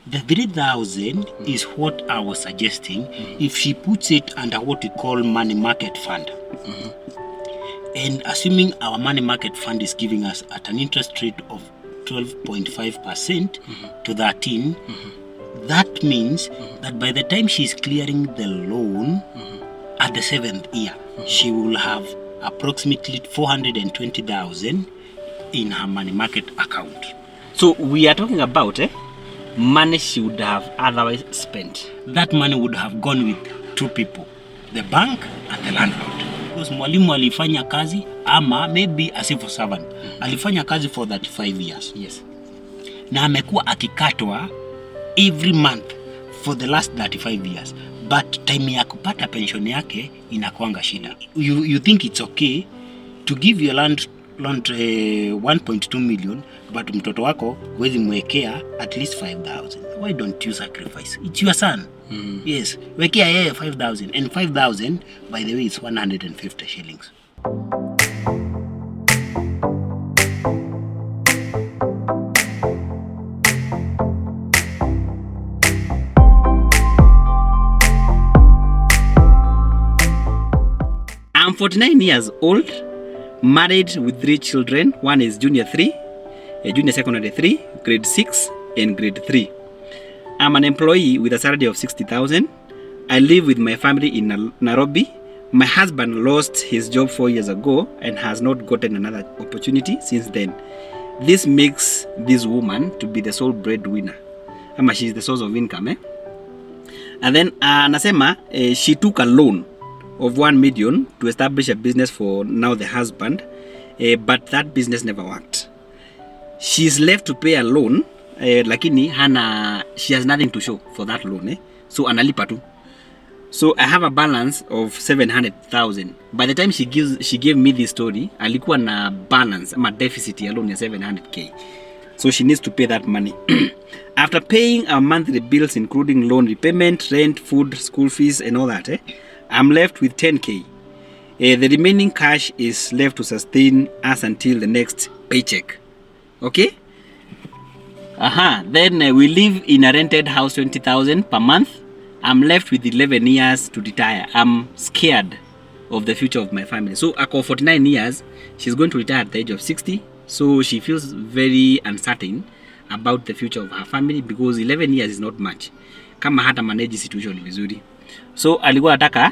The 3,000 is what I was suggesting if she puts it under what we call money market fund. And assuming our money market fund is giving us at an interest rate of 12.5% to 13, that means that by the time she's clearing the loan at the 7th year, she will have approximately 420,000 in her money market account. So we are talking about money she would have otherwise spent. That money would have gone with two people, the bank and the landlord. Because mwalimu alifanya kazi ama maybe a civil servant. Alifanya kazi for 35 years. Yes. Na amekuwa akikatwa every month for the last 35 years. But time ya kupata pension yake inakuanga shida. You think it's okay to give your land 1.2 million but mtoto wako huwezi mwekea at least 5,000. Why don't you sacrifice? It's your son. Yes, wekea yeye 5,000 and 5,000 by the way is 150 shillings. I'm 49 years old, married with 3 children. One is junior 3, junior secondary 3, grade 6 and grade 3. I'm an employee with a salary of 60,000. I live with my family in Nairobi. My husband lost his job 4 years ago and has not gotten another opportunity since then. This makes this woman to be the sole breadwinner. She is the source of income. And then anasema she took a loan of 1 million to establish a business for now the husband, but that business never worked. She's left to pay a loan, lakini she has nothing to show for that loan, so analipa tu. So I have a balance of 700,000. By the time she gave me this story, alikuwa na balance ama deficit ya loan ya 700k. So she needs to pay that money. After paying our monthly bills including loan repayment, rent, food, school fees and all that, I'm left with 10k. The remaining cash is left to sustain us until the next paycheck. Okay? Then we live in a rented house, 20,000 per month. I'm left with 11 years to retire. I'm scared of the future of my family. So ako 49 years, she's going to retire at the age of 60. So she feels very uncertain about the future of her family because 11 years is not much. Kama hata manage situation vizuri. So alikuwa ataka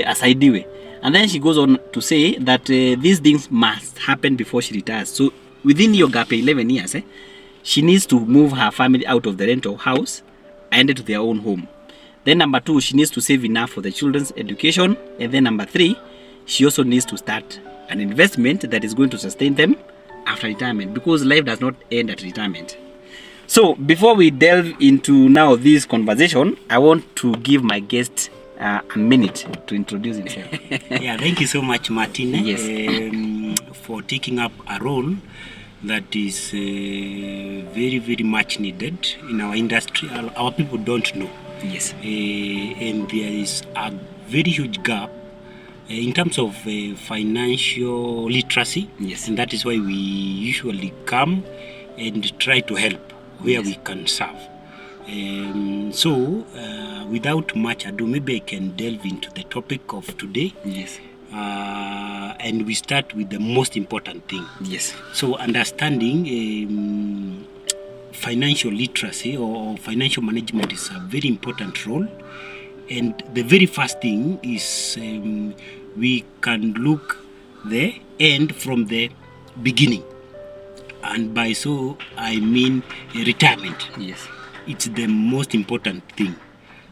asaidiwe. And then she goes on to say that these things must happen before she retires. So within your gap 11 years, she needs to move her family out of the rental house and to their own home. Then number 2, she needs to save enough for the children's education. And then number 3, she also needs to start an investment that is going to sustain them after retirement, because life does not end at retirement. So before we delve into now this conversation, I want to give my guest a minute to introduce himself. Yeah, thank you so much, Martin. Yes. For taking up a role that is very, very much needed in our industry. Our people don't know. Yes. And there is a very huge gap in terms of financial literacy. Yes. And that is why we usually come and try to help where we can serve. So, without much ado, maybe I can delve into the topic of today. Yes. And we start with the most important thing. Yes. So, understanding financial literacy or financial management is a very important role. And the very first thing is we can look the end from the beginning. And by so, I mean retirement. Yes. It's the most important thing.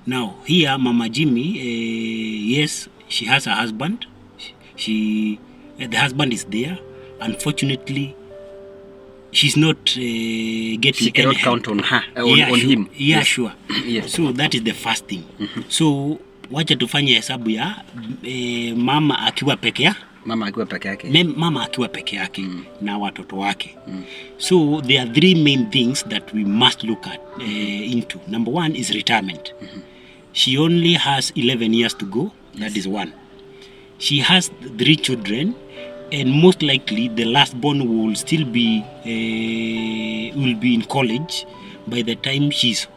Now, here, Mama Jimmy, yes, she has a husband. The husband is there. Unfortunately, she's not getting She cannot count on her, on him. Yeah, yes. Sure. Yes. So that is the first thing. So wacha tufanye hesabu ya mama akiwa peke yake. Mama akiwa peke yake. Na watoto wake. So there are 3 main things that we must look at into. Number 1 is retirement. She only has 11 years to go. Yes. That is 1. She has 3 children. And most likely the last born will still be in college by the time she's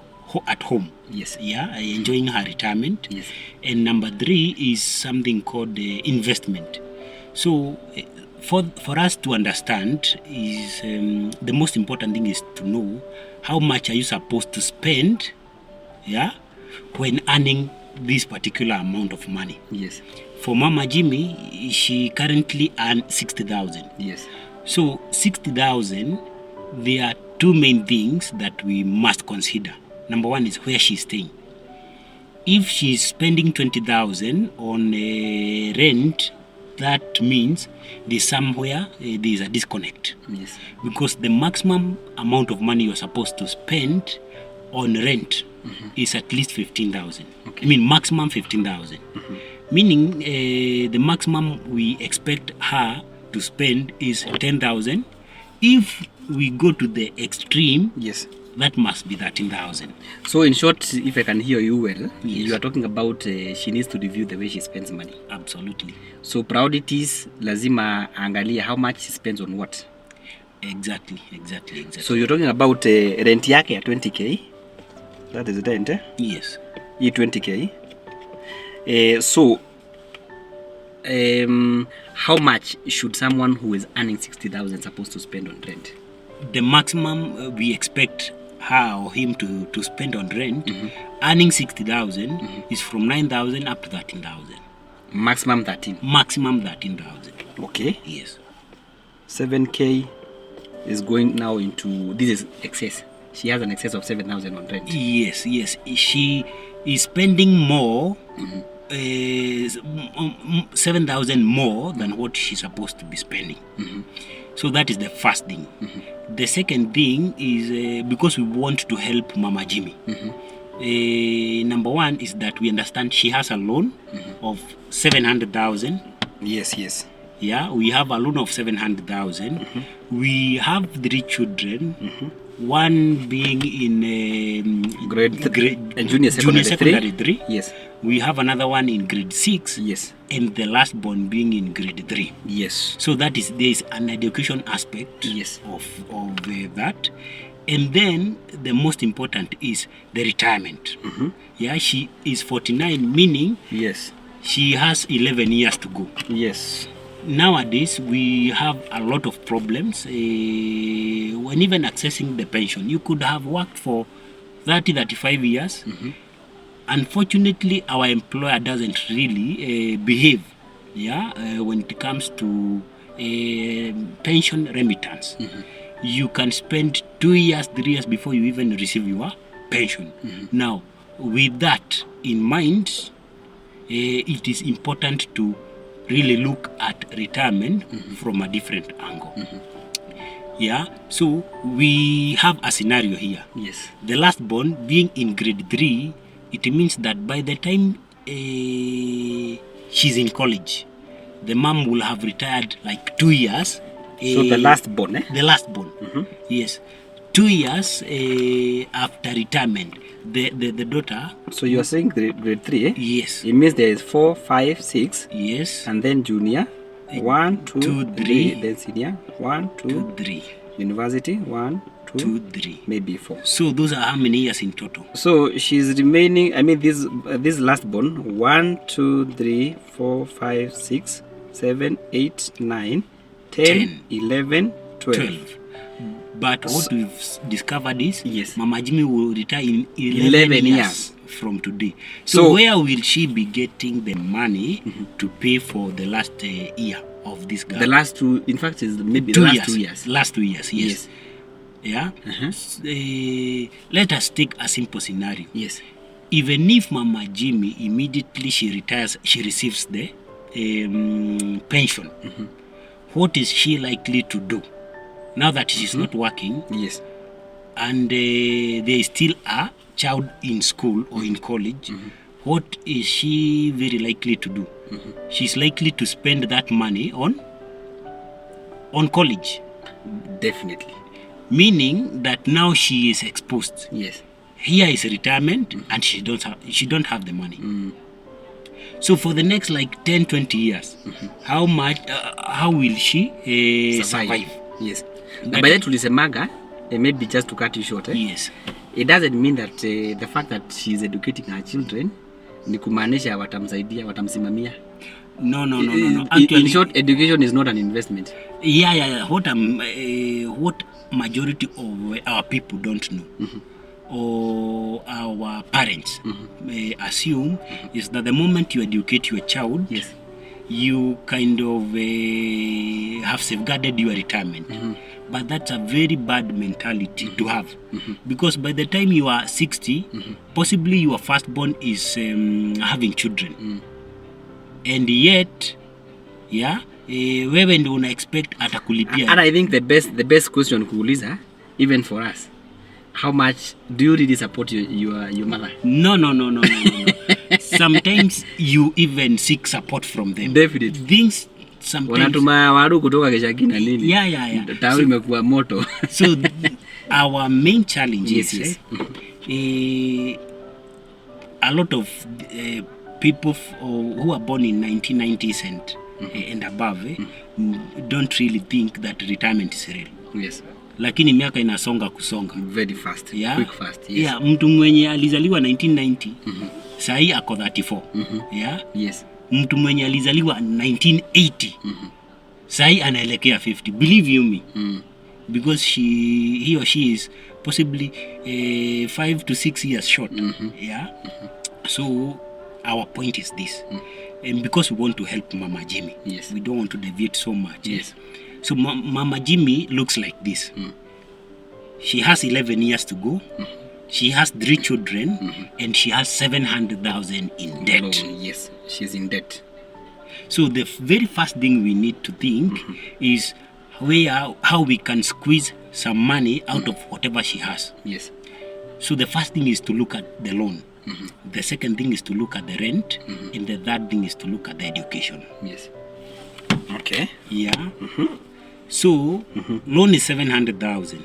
at home. Yes. Yeah, enjoying her retirement. Yes. And number 3 is something called investment. So for us to understand is the most important thing is to know how much are you supposed to spend, yeah, when earning this particular amount of money. Yes. For Mama Jimmy, she currently earns 60,000. Yes. So 60,000, there are 2 main things that we must consider. Number 1 is where she's staying. If she's spending 20,000 on rent, that means there's somewhere there's a disconnect. Yes. Because the maximum amount of money you're supposed to spend on rent is at least 15,000. Okay. I mean maximum 15,000. Meaning the maximum we expect her to spend is 10,000. If we go to the extreme, Yes. that must be 13,000. So in short, if I can hear you well, Yes. you are talking about she needs to review the way she spends money. Absolutely. So priorities, lazima angalia how much she spends on what. Exactly. So you're talking about rent yake ya 20k. That is rent, eh? Yes. Hii 20k. So how much should someone who is earning 60,000 supposed to spend on rent? The maximum we expect her or him to spend on rent, earning 60,000, is from 9,000 up to 13,000. Maximum 13. Maximum 13,000. Okay. Yes. 7k is going now into, this is excess. She has an excess of 7,000 on rent. Yes. She is spending more, 7,000 more than what she's supposed to be spending. So that is the first thing. The second thing is because we want to help Mama Jimmy. Number 1 is that we understand she has a loan of 700,000. Yes. Yeah, we have a loan of 700,000. We have 3 children. One being in junior secondary 3. Yes. We have another one in grade 6. Yes. And the last born being in grade 3. Yes. So that is, there is an education aspect Yes. of that. And then the most important is the retirement. Yeah, she is 49, meaning Yes. she has 11 years to go. Yes. Nowadays, we have a lot of problems when even accessing the pension. You could have worked for 30-35 years. Unfortunately, our employer doesn't really behave when it comes to pension remittance. You can spend 2 years, 3 years before you even receive your pension. Now, with that in mind, it is important to really look at retirement from a different angle. Yeah, so we have a scenario here. Yes. The last born being in grade 3, it means that by the time she's in college, the mom will have retired like 2 years. So the last born, eh? The last born, yes. 2 years after retirement, the daughter. So you are saying grade 3, eh? Yes. It means there is 4, 5, 6. Yes. And then junior, 1, 2, 3. Then senior, 1, 2, 3. University, 1, 2, 3. Maybe 4. So those are how many years in total? So she's remaining. I mean, this last born, 1, 2, 3, 4, 5, 6, 7, 8, 9, 10, 11, 12. But what we've discovered is, yes, Mama Jimmy will retire in 11 years from today. So where will she be getting the money to pay for the last year of this girl? The last 2, in fact, is maybe 2 the last years. 2 years. Last 2 years, yes. Yeah. Let us take a simple scenario. Yes. Even if Mama Jimmy immediately she retires, she receives the pension. What is she likely to do now that she's not working? Yes. And there is still a child in school or in college. What is she very likely to do? She's likely to spend that money on college. Definitely. Meaning that now she is exposed. Yes. Here is retirement, and she don't have the money. So for the next like 10-20 years, how will she survive? Yes. By that tulisemaga, maybe just to cut you short, yes, it doesn't mean that the fact that she's educating her children ni kumaanisha watamsimamia. No. Actually, in short, education is not an investment. Yeah. What majority of our people don't know, or our parents assume, is that the moment you educate your child, Yes. you kind of have safeguarded your retirement. But that's a very bad mentality to have, because by the time you are 60, possibly your firstborn is having children, and yet wewe ndio una expect atakulipia. And I think the best question kuuliza, even for us, how much do you really support your mother? No. Sometimes you even seek support from them. Definitely. Things sometimes wanatuma waru kutoka kishagina nini. Yeah. Tawi imekuwa moto. So our main challenge is a lot of people who are born in 1990s and above don't really think that retirement is real. Yes. Lakini miaka inasonga kusonga very fast. Yeah. Quick fast. Yes. Yeah, mtu mwenye alizaliwa 1990 sahi ako 34. Yeah. Yes. Mtu mwenye alizaliwa 1980 sahi anaelekea 50. Believe you me. Because he or she is possibly 5 to 6 years short. Yeah. So our point is this, and because we want to help Mama Jimmy, yes, we don't want to deviate so much. Yes. So Mama Jimmy looks like this. She has 11 years to go. She has 3 children, and she has 700,000 in debt. Alone. Yes, she's in debt. So the very first thing we need to think is how we can squeeze some money out of whatever she has. Yes. So the first thing is to look at the loan. The second thing is to look at the rent, and the third thing is to look at the education. Yes. Okay. Yeah. So loan is 700,000.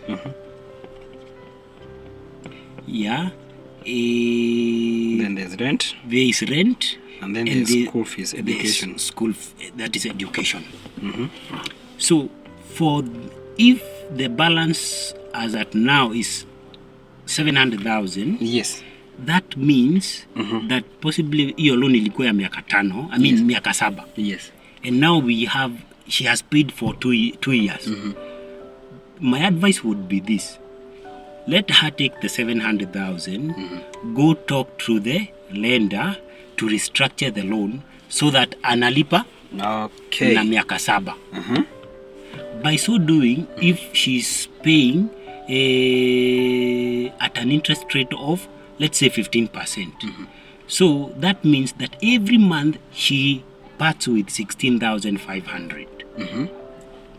Yeah. Then there's rent. There is rent. And then there's school fees, education. That is education. So if the balance as at now is 700,000. Yes. That means that possibly hiyo loan ilikuwa ya miaka 5, I mean miaka 7. Yes. And now she has paid for 2 years. My advice would be this: let her take the 700,000, go talk to the lender to restructure the loan so that analipa na miaka 7. By so doing, if she's paying at an interest rate of, let's say, 15%. So that means that every month she parts with 16,500.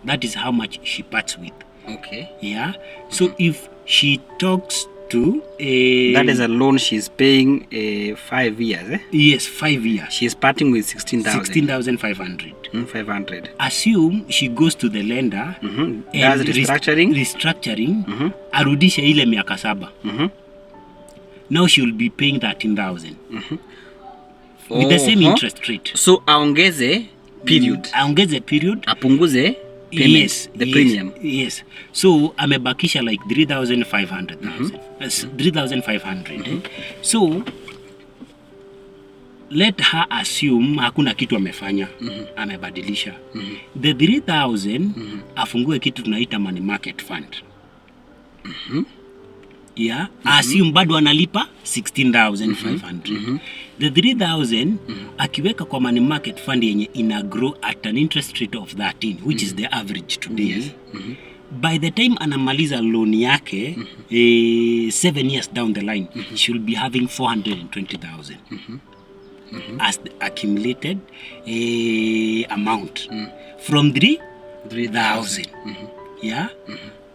That is how much she parts with. Okay. Yeah. So if she talks to that is a loan she's paying 5 years. Yes, 5 years. She's parting with 16,500. 500. Assume she goes to the lender and does restructuring. Arudisha ile miaka 7. Now she will be paying 13,000 with the same interest rate. So aongeze period. Apunguze payment, yes, the premium. Yes. So amebakisha like 3,500. 3,500. So let her assume hakuna kitu amefanya, amebadilisha. The 3,000 afungue kitu tunaita money market fund. Yeah, assume bado analipa 16,500. The 3,000 akiweka kwa money market fund yenye ina grow at an interest rate of 13, which is the average today. By the time anamaliza loan yake 7 years down the line, she will be having 420,000 as the accumulated amount from 3,000. Yeah.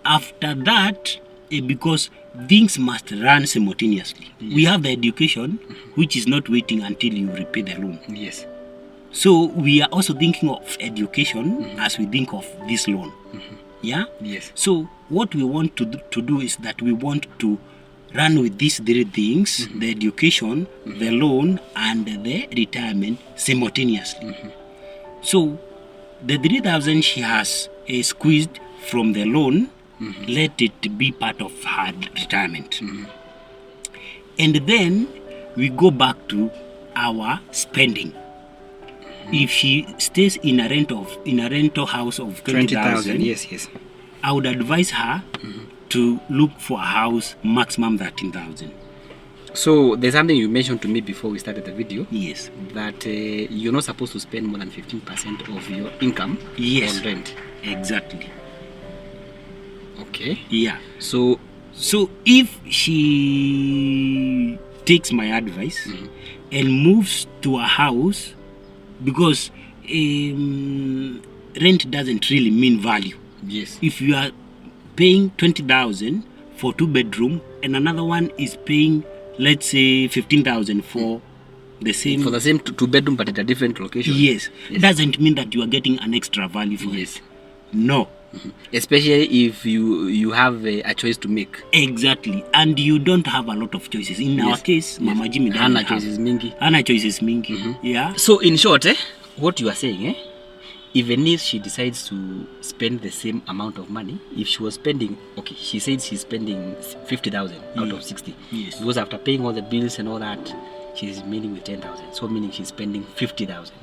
After that, because things must run simultaneously. We have the education, which is not waiting until you repay the loan. Yes. So we are also thinking of education as we think of this loan. Yeah. Yes. So what we want to do is that we want to run with these 3 things: the education, the loan, and the retirement simultaneously. So the 3,000 she has squeezed from the loan, let it be part of her retirement. And then we go back to our spending. If she stays in a rental house of 20,000, yes. I would advise her to look for a house maximum 13,000. So there's something you mentioned to me before we started the video. Yes. That you're not supposed to spend more than 15% of your income on rent. Exactly. Okay. Yeah. So if she takes my advice and moves to a house, because rent doesn't really mean value. Yes. If you are paying 20,000 for 2-bedroom and another one is paying, let's say, 15,000 for the same 2-bedroom but at a different location. Yes. It doesn't mean that you are getting an extra value for it. No. Especially if you have a choice to make. Exactly. And you don't have a lot of choices. In our case, Mama Jimmy doesn't have choices mingi. Yeah. So in short, what you are saying, even if she decides to spend the same amount of money, if she was spending, okay, she said she's spending 50,000 out of 60. Yes. Because after paying all the bills and all that, she's remaining with 10,000. So meaning she's spending 50,000.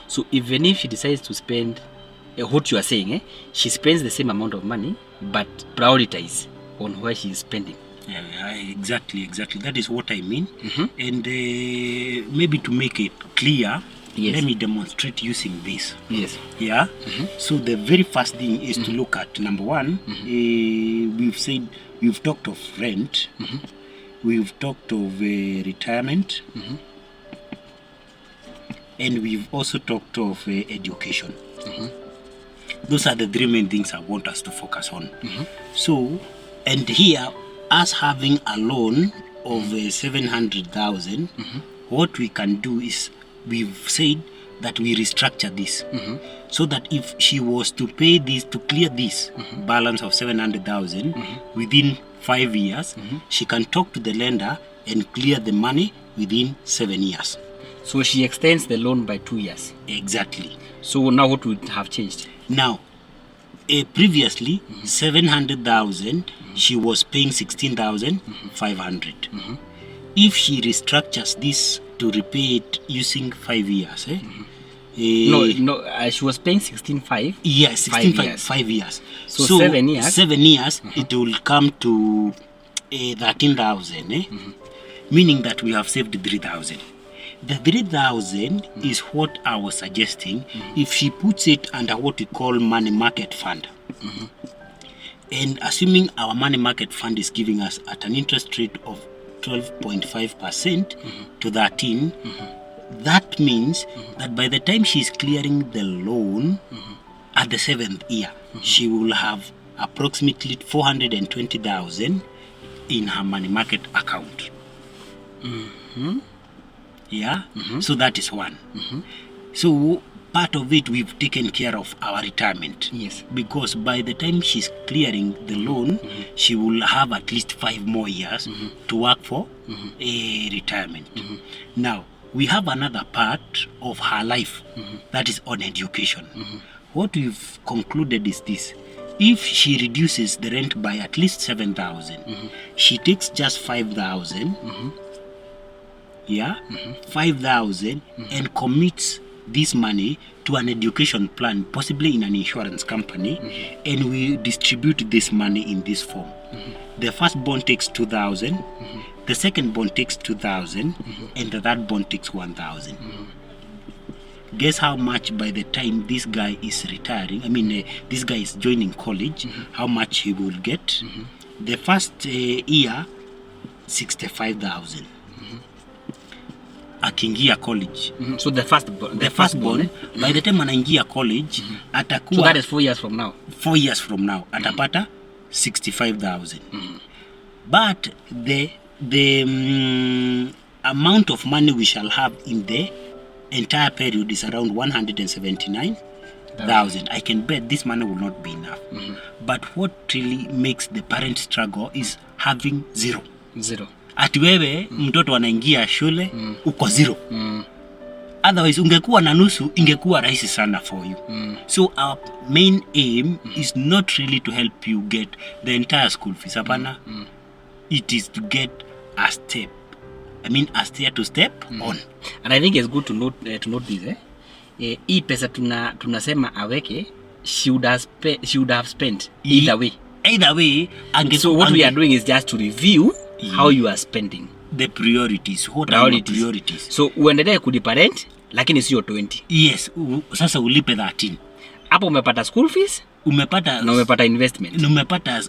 So even if she decides to spend, what you are saying, she spends the same amount of money, but prioritize on where she is spending. Yeah, exactly. That is what I mean. And maybe to make it clear, let me demonstrate using this. Yes. Yeah. So the very first thing is to look at number one. We've talked of rent. We've talked of retirement. And we've also talked of education. Those are the 3 main things I want us to focus on. So, and here, us having a loan of 700,000, what we can do is, we've said that we restructure this, so that if she was to pay this, to clear this balance of 700,000 within 5 years, she can talk to the lender and clear the money within 7 years. So she extends the loan by 2 years. Exactly. So now what would have changed? Now, previously 700,000, she was paying 16,500. If she restructures this to repay it using 5 years, she was paying 16,500. Yeah, 16,500 years. So 7 years. 7 years, it will come to 13,000. Meaning that we have saved 3,000. The 3,000 is what I was suggesting if she puts it under what we call money market fund. And assuming our money market fund is giving us at an interest rate of 12.5% to 13, that means that by the time she's clearing the loan at the 7th year, she will have approximately 420,000 in her money market account. Yeah. So that is one. So part of it, we've taken care of our retirement. Yes. Because by the time she's clearing the loan, she will have at least 5 more years to work for a retirement. Now, we have another part of her life that is on education. What we've concluded is this. If she reduces the rent by at least 7,000, she takes just 5,000, 5,000, and commits this money to an education plan, possibly in an insurance company, and we distribute this money in this form. The first bond takes 2,000, the second bond takes 2,000, and the third bond takes 1,000. Guess how much by the time this guy is retiring, this guy is joining college, how much he will get? The first year, 65,000. Akiingia college. So the first born, by the time anaingia college, atakuwa, so that is 4 years from now. 4 years from now, atapata 65,000. But the amount of money we shall have in the entire period is around 179,000. I can bet this money will not be enough. But what really makes the parent struggle is having zero. Ati wewe mtoto anaingia shule uko zero. Otherwise ungekuwa na nusu, ingekuwa rahisi sana for you. So our main aim is not really to help you get the entire school fees. It is to get a step I mean a stair to step on. And I think it's good to note this hii pesa tunasema aweke she would have spent either way. So what we are doing is just to review how you are spending the priorities. What are your priorities? So uendelee kulipa rent lakini sio 20. Yes, sasa ulipe 13. Hapo umepata school fees, na umepata investment. Umepata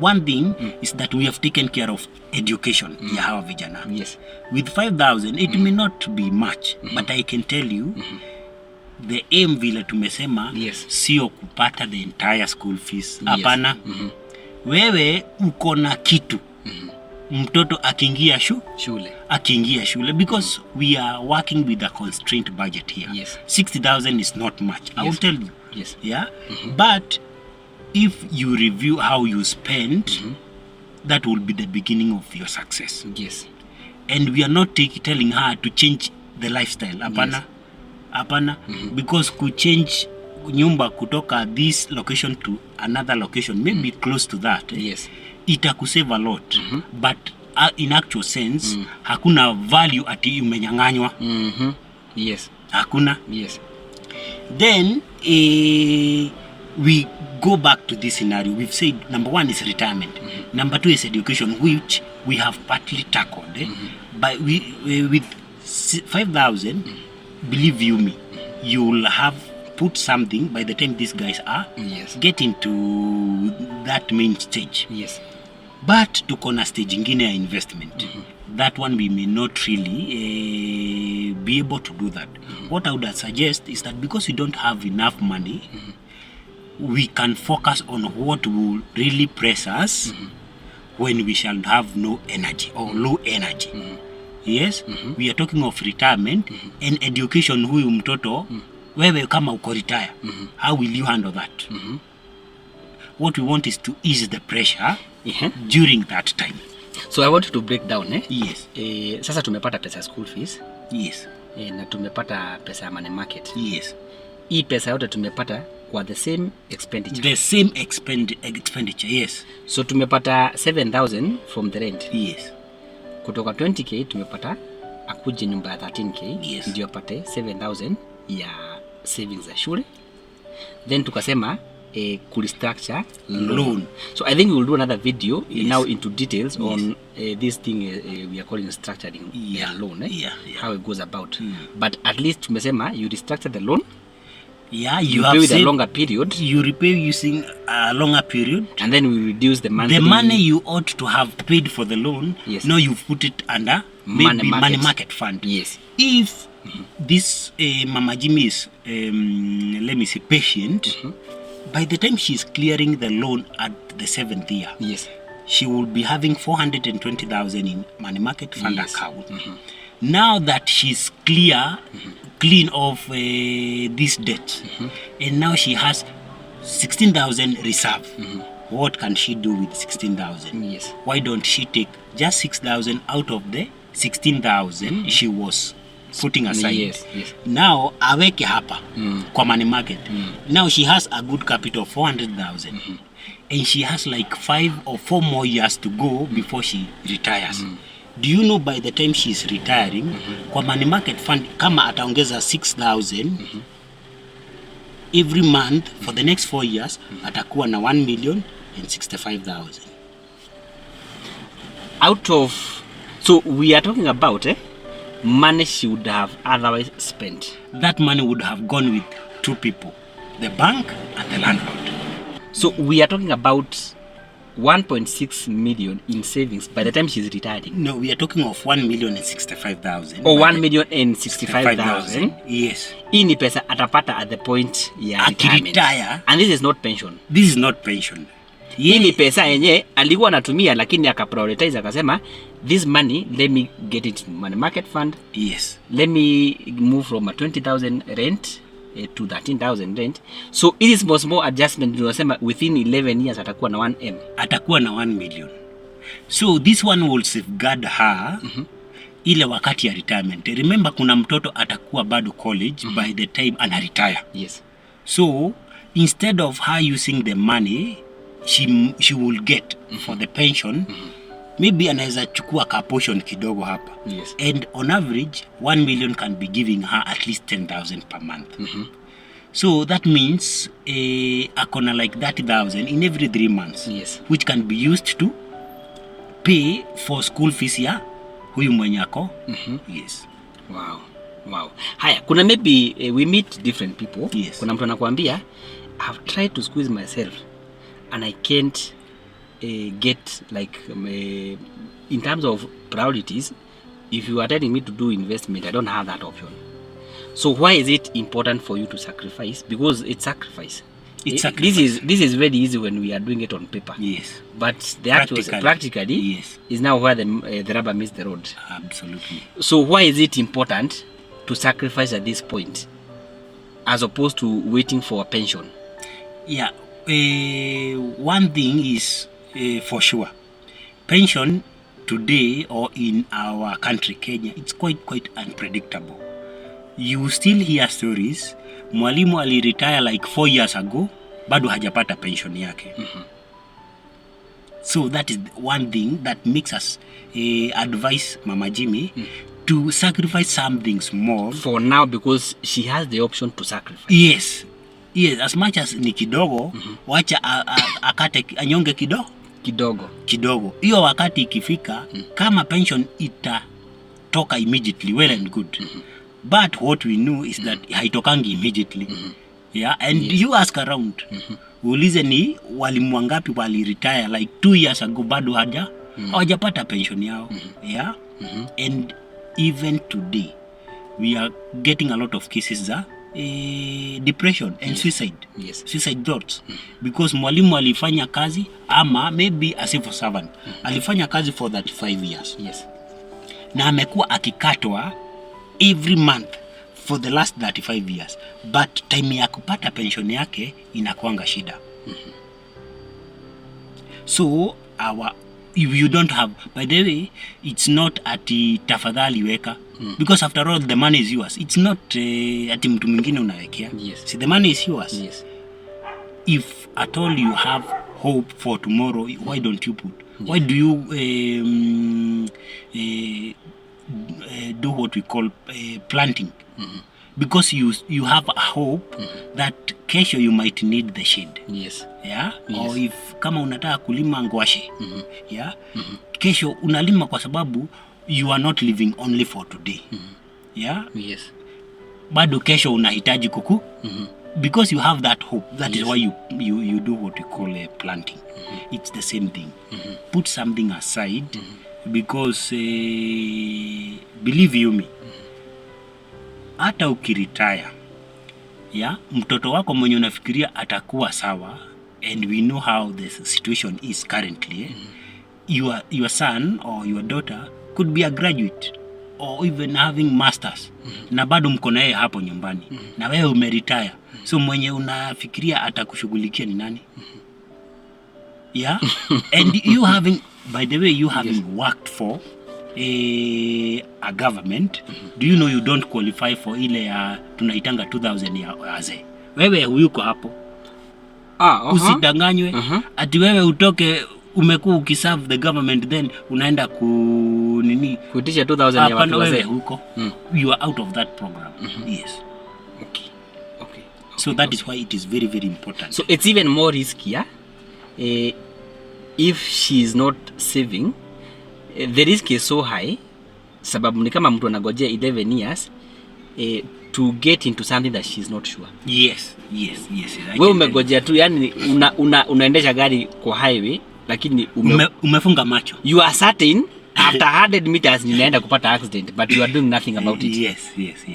one thing is that we have taken care of education ya hawa vijana. Yes. With 5,000 it may not be much, but I can tell you the aim vile tumesema sio kupata the entire school fees. Hapana. Wewe uko na kitu. Mtoto akiingia shule because we are working with a constrained budget here. 60,000 is not much. I will tell you. Yeah. But if you review how you spend, that will be the beginning of your success. And we are not telling her to change the lifestyle. Hapana. Because could change nyumba kutoka this location to another location, maybe close to that. Itakusave a lot. But in actual sense, hakuna value ati umenyang'anywa. Hakuna. Then we go back to this scenario. We've said number 1 is retirement. Number 2 is education, which we have partly tackled. But with 5,000, believe you me, you will have put something by the time these guys are getting to that main stage. But tuko na stage ingine ya investment. That one we may not really be able to do that. What I would suggest is that because we don't have enough money, we can focus on what will really press us when we shall have no energy or low energy. Yes, we are talking of retirement and education. Huyu mtoto wewe kama uko retire, how will you handle that? What we want is to ease the pressure during that time. So I want to break down Yes. Sasa tumepata pesa school fees. Yes. Na tumepata pesa money market. Yes. Hii pesa yote tumepata kwa the same expenditure. The same expenditure, yes. So tumepata 7,000 from the rent. Yes. Kutoka 20k tumepata akuje nyumba ya 13k. Yes. Ndio apate 7,000 ya savings za shule. Then tukasema structure loan. So I think we will do another video now into details on this thing we are calling structuring loan. How it goes about. But at least tumesema you restructure the loan. You have pay with a longer period. You repay using a longer period. And then we reduce the money. The money you ought to have paid for the loan, now you put it under money market fund. If this Mama Jimmy is, let me say, patient, by the time she's clearing the loan at the 7th year, she will be having 420,000 in money market fund account. Now that she's clean of this debt, and now she has 16,000 reserve. What can she do with 16,000? Why don't she take just 6,000 out of the 16,000 she was putting aside? Now aweke hapa kwa money market. Now she has a good capital of 400,000, and she has like 5 or 4 more years to go before she retires. Do you know by the time she's retiring, kwa money market fund kama ataongeza 6,000 every month for the next 4 years, atakuwa na 1,065,000 out of. So we are talking about money she would have otherwise spent. That money would have gone with 2 people, the bank and the landlord. So we are talking about 1.6 million in savings by the time she's retiring. No, we are talking of 1,065,000. Oh, 1,065,000. Yes. Hii ni pesa atapata at the point ya retirement. And this is not pension. This is not pension. Hii ni pesa yenye alikuwa anatumia lakini akaprioritize akasema this money let me get it money market fund. Let me move from a 20,000 rent to 13,000 rent. So it is more adjustment. Tunasema within 11 years atakuwa na 1M. Atakuwa na 1 million. So this one will safeguard her ile wakati ya retirement. Remember kuna mtoto atakuwa bado college by the time ana retire. So instead of her using the money she will get for the pension, maybe anaweza chukua ka portion kidogo hapa. Yes. And on average 1 million can be giving her at least 10,000 per month. So that means akona like 30,000 in every 3 months. Yes. Which can be used to pay for school fees ya huyu mwenye ako. Yes. Wow. Haya, kuna maybe we meet different people. Yes. Kuna mtu anakuambia I've tried to squeeze myself and I can't get like in terms of priorities. If you are telling me to do investment, I don't have that option. So why is it important for you to sacrifice? Because it's sacrifice. Sacrifice. This is very easy when we are doing it on paper. Yes. But the actual practically yes, is now where the rubber meets the road. Absolutely. So why is it important to sacrifice at this point as opposed to waiting for a pension? Yeah. One thing is for sure. Pension today or in our country, Kenya, it's quite unpredictable. You still hear stories. Mwalimu aliretire like 4 years ago, bado hajapata pension yake. So that is one thing that makes us advise Mama Jimmy to sacrifice some things more for now, because she has the option to sacrifice. Yes, as much as ni kidogo, wacha akate anyonge kidogo. Hiyo wakati ikifika, kama pension itatoka immediately, well and good. But what we know is that haitokangi immediately. Yeah, and you ask around. Ulize ni walimu wangapi wali retire like 2 years ago, bado hawajapata pension yao. Yeah. And even today we are getting a lot of cases za depression and suicide. Suicide thoughts. Because mwalimu alifanya kazi, ama maybe a civil servant alifanya kazi for 35 years. Na amekuwa akikatwa every month for the last 35 years, but time ya kupata pension yake inakuanga shida. So if you don't have, by the way, it's not ati tafadhali weka, because after all the money is yours. It's not ati mtu mwingine unawekea. See, the money is yours. If at all you have hope for tomorrow, why don't you put? Why do you do what we call planting? Because you have a hope that kesho you might need the shade. Yeah? Or if kama unataka kulima ngwashe, yeah? Kesho unalima kwa sababu you are not living only for today. Yeah? Bado kesho unahitaji kuku. Because you have that hope. That is why you do what we call planting. It's the same thing. Put something aside, because believe you me, hata ukiretire, yeah, mtoto wako mwenye unafikiria atakuwa sawa, and we know how the situation is currently. Your son or your daughter could be a graduate or even having masters, na bado mko naye hapo nyumbani, na wewe umeretire. So mwenye unafikiria atakushughulikia ni nani? Yeah. And you having, by the way, you having worked for a government, do you know you don't qualify for ile ya tunaitanga 2000 ya wazee? Wewe huyuko hapo. Usidanganywe ati wewe utoke umekuwa ukiserve the government then unaenda kuitisha 2000 ya watu wazee huko. You are out of that program. Yes. Okay. So that is why it is very, very important. So it's even more riskier if she is not saving. The risk is so high, sababu ni kama mtu anagojea 11 years to get into something that she is not sure. Yes. Wewe umegojea tu, yani unaendesha gari kwa highway, lakini umefunga macho. You are certain after 100 meters ninaenda kupata accident, but you are doing nothing about it. Yes.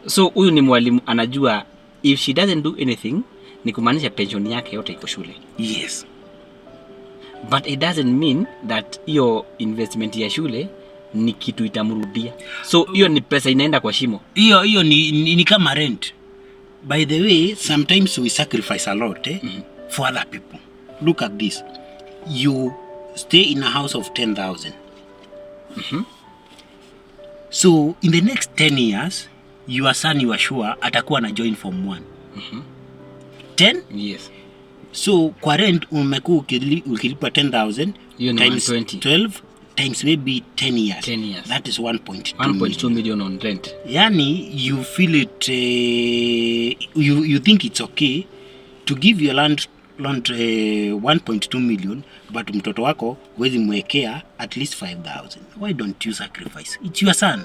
So huyu ni mwalimu anajua if she doesn't do anything, ni kumaanisha pension yake yote iko shule. Yes. But it doesn't mean that hiyo investment ya shule ni kitu itamrudia. So hiyo ni pesa inaenda kwa shimo. Hiyo ni kama rent. By the way, sometimes we sacrifice a lot for other people. Look at this. You stay in a house of 10,000. So in the next 10 years, your son, you are sure atakuwa na join form 1. 10? Yes. So kwa rent umekuwa ukilipa 10,000 times 12, times maybe 10 years. 10 years. That is 1.2 1.2 million on rent. Yani, you feel it, you think it's okay to give your land 1.2 million, but mtoto wako wezi mwekea at least 5,000. Why don't you sacrifice? It's your son.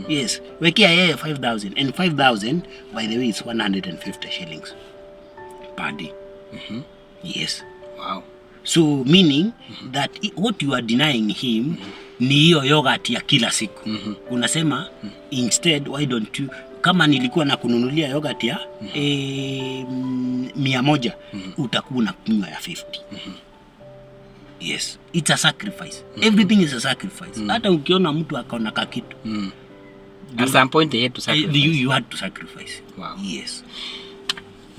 Yes, wekea yeye 5,000, and 5,000, by the way, it's 150 shillings per day. Yes. Wow. So meaning that what you are denying him ni hiyo yogurt ya kila siku. Unasema instead, why don't you, kama nilikuwa na kununulia yogurt ya 100, utakuwa na kunywa ya 50. Yes, it's a sacrifice. Everything is a sacrifice. Hata ukiona mtu akaona kakitu, at some point they had to sacrifice. You had to sacrifice. Wow. Yes.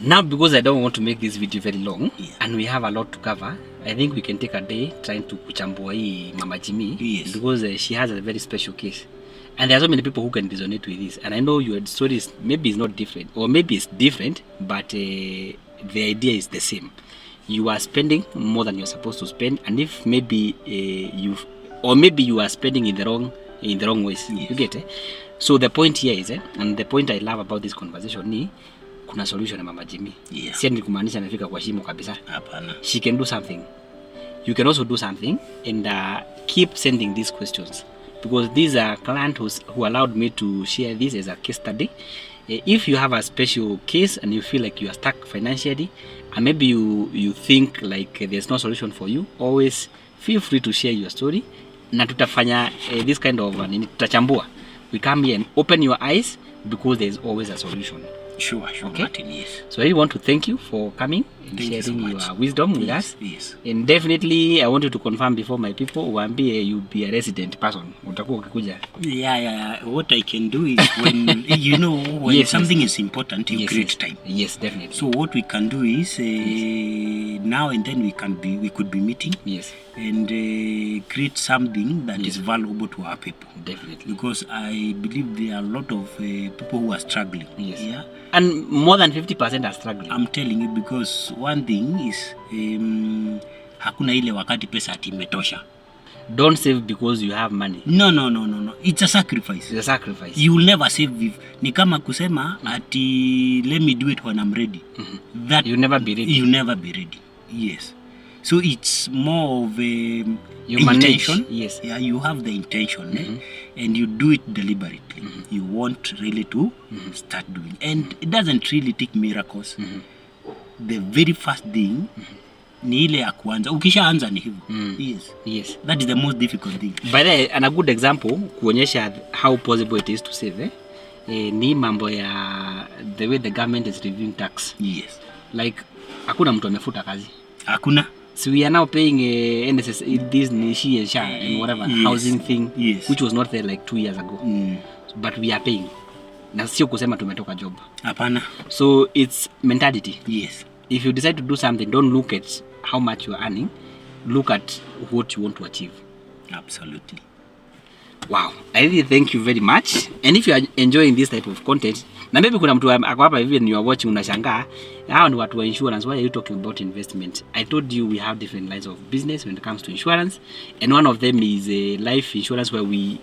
Now, because I don't want to make this video very long, and we have a lot to cover, I think we can take a day trying to kuchambua hii Mama Jimmy. Yes. Because she has a very special case. And there are so many people who can resonate with this. And I know your story is, maybe it's not different, or maybe it's different, but the idea is the same. You are spending more than you're supposed to spend, and if maybe maybe you are spending in the wrong ways. Yes. You get it? So the point here is, and the point I love about this conversation ni kuna solution ya Mama Jimmy. Yeah. Si ni kumaanisha amefika kwa shimo kabisa. Hapana. She can do something. You can also do something, and keep sending these questions, because these are clients who allowed me to share this as a case study. If you have a special case and you feel like you are stuck financially, and maybe you think like there's no solution for you, always feel free to share your story. Na tutafanya this kind of tutachambua. We come here and open your eyes, because there's always a solution. Sure, Okay? Martin, yes. So I really want to thank you for coming and Thank you so sharing much. your wisdom with us. Yes. And definitely I want you to confirm before my people, uambie you be a resident person. Utakuwa ukikuja. Yeah. What I can do is when when Yes, something is important, you create time. Yes, definitely. So what we can do is now and then we could be meeting. Yes, And create something that is valuable to our people. definitely. Because I believe there are a lot of people who are struggling. Yes. Yeah. And more than 50% are struggling. I'm telling you, because one thing is hakuna ile wakati pesa ati imetosha. Don't save because you have money. No. It's a sacrifice. It's a sacrifice. You will never save. Ni kama kusema ati let me do it when I'm ready. That You'll never be ready. You'll never be ready. Yes. So it's more of a You manage. intention. Yes. Yeah, you have the intention, and you do it deliberately. You want really to start doing, and it doesn't really take miracles. The very first thing ni ile ya kuanza. Ukishaanza ni hivyo. Yes. That is the most difficult thing. By the way, and a good example kuonyesha how possible it is to save. Ni mambo ya the way the government is reviewing tax. Yes. Like hakuna mtu amefuta kazi. Hakuna. So we are now paying NSS, this Nishi and Sha and whatever housing thing, which was not there like 2 years ago. But we are paying. Na sio kusema tumetoka job. Hapana. So it's mentality. Yes. If you decide to do something, don't look at how much you are earning. Look at what you want to achieve. Absolutely. Wow. I really thank you very much. And if you are enjoying this type of content, na maybe kuna mtu ako hapa hivi and you are watching unashangaa, hao ni watu wa insurance, why are you talking about investment? I told you we have different lines of business when it comes to insurance, and one of them is life insurance, where we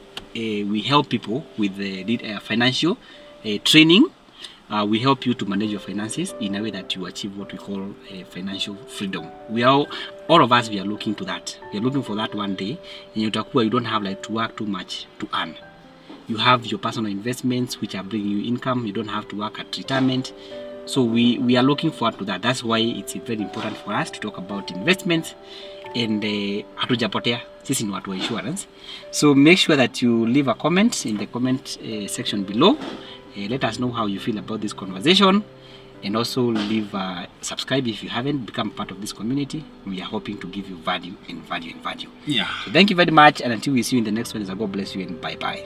help people with financial training. We help you to manage your finances in a way that you achieve what we call financial freedom. All of us, we are looking to that. We are looking for that one day, and you don't have like to work too much to earn. You have your personal investments which are bringing you income. You don't have to work at retirement. So we are looking forward to that. That's why it's very important for us to talk about investments. And hatujapotea, sisi ni watu wa insurance. So make sure that you leave a comment in the comment section below. Let us know how you feel about this conversation, and also leave subscribe if you haven't become part of this community. We are hoping to give you value. Yeah. So thank you very much, and until we see you in the next one, God bless you and bye bye.